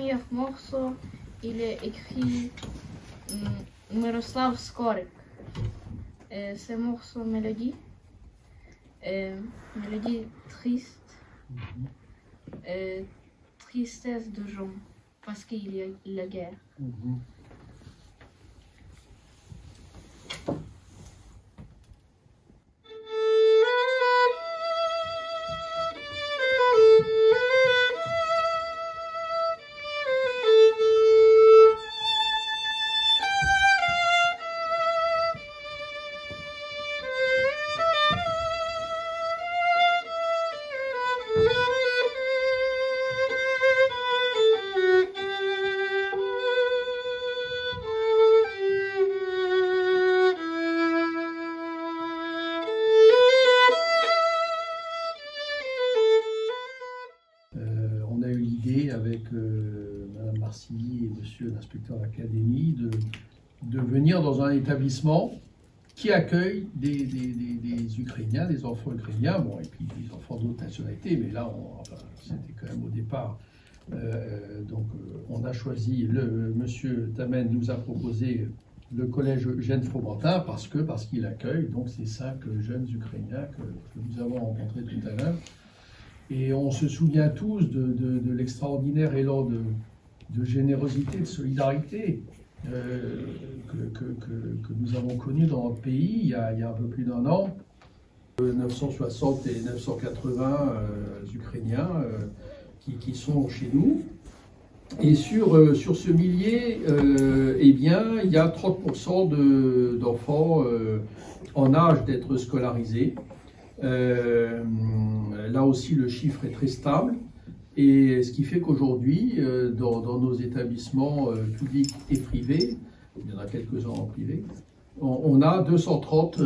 premier morceau, il est écrit Miroslav Skorik. C'est morceau mélodie triste, tristesse de gens, parce qu'il y a la guerre. On a eu l'idée avec Madame Marcilly et Monsieur l'inspecteur d'académie de venir dans un établissement qui accueille des Ukrainiens, des enfants ukrainiens, bon, et puis des enfants d'autres nationalités, mais là, c'était quand même au départ. Donc, on a choisi, Monsieur Tamen nous a proposé le collège Eugène Fromentin parce qu'il accueille donc ces 5 jeunes Ukrainiens que nous avons rencontrés tout à l'heure. Et on se souvient tous de l'extraordinaire élan de générosité, de solidarité que nous avons connu dans notre pays il y a un peu plus d'1 an. 960 et 980 Ukrainiens qui sont chez nous. Et sur ce millier, eh bien, il y a 30% d'enfants en âge d'être scolarisés. Là aussi, le chiffre est très stable. Et ce qui fait qu'aujourd'hui, dans nos établissements publics et privés, il y en a quelques-uns en privé, on a 230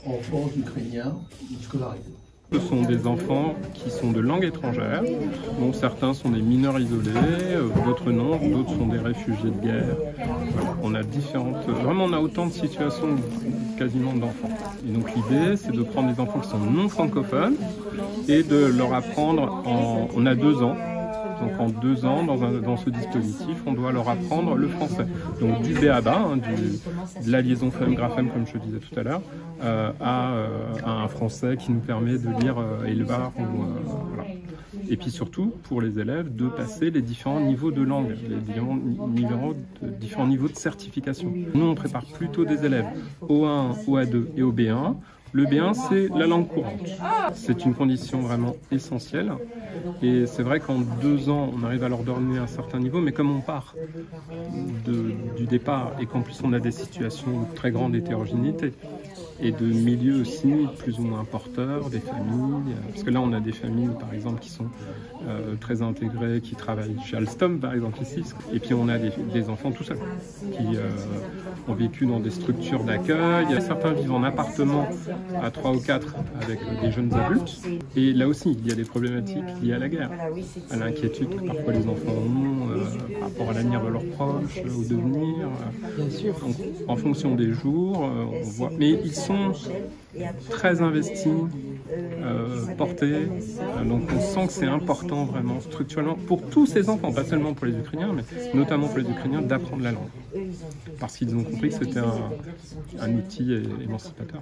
enfants ukrainiens scolarisés. Ce sont des enfants qui sont de langue étrangère, dont certains sont des mineurs isolés, d'autres non, d'autres sont des réfugiés de guerre. Voilà, on a différentes, vraiment on a autant de situations quasiment d'enfants. Et donc l'idée c'est de prendre des enfants qui sont non francophones et de leur apprendre on a 2 ans. Donc en 2 ans, dans ce dispositif, on doit leur apprendre le français. Donc du b.a.-ba, de la liaison phonème-graphème, comme je disais tout à l'heure, à un français qui nous permet de lire Elvar. Voilà. Et puis surtout, pour les élèves, de passer les différents niveaux de langue, les différents niveaux de certification. Nous, on prépare plutôt des élèves au A1, au A2 et au B1. Le B1, c'est la langue courante. C'est une condition vraiment essentielle. Et c'est vrai qu'en 2 ans, on arrive à leur donner un certain niveau, mais comme on part du départ et qu'en plus on a des situations de très grande hétérogénéité et de milieux aussi plus ou moins porteurs, des familles, parce que là on a des familles par exemple qui sont très intégrées, qui travaillent chez Alstom par exemple ici, et puis on a des enfants tout seuls qui ont vécu dans des structures d'accueil. Certains vivent en appartement à 3 ou 4 avec des jeunes adultes, et là aussi il y a des problématiques liées à la guerre, à l'inquiétude que parfois les enfants ont par rapport à l'avenir de leurs proches, au devenir. Donc, en fonction des jours, on voit. Mais ils sont très investis, portés. Donc on sent que c'est important vraiment structurellement pour tous ces enfants, pas seulement pour les Ukrainiens, mais notamment pour les Ukrainiens, d'apprendre la langue. Parce qu'ils ont compris que c'était un outil émancipateur.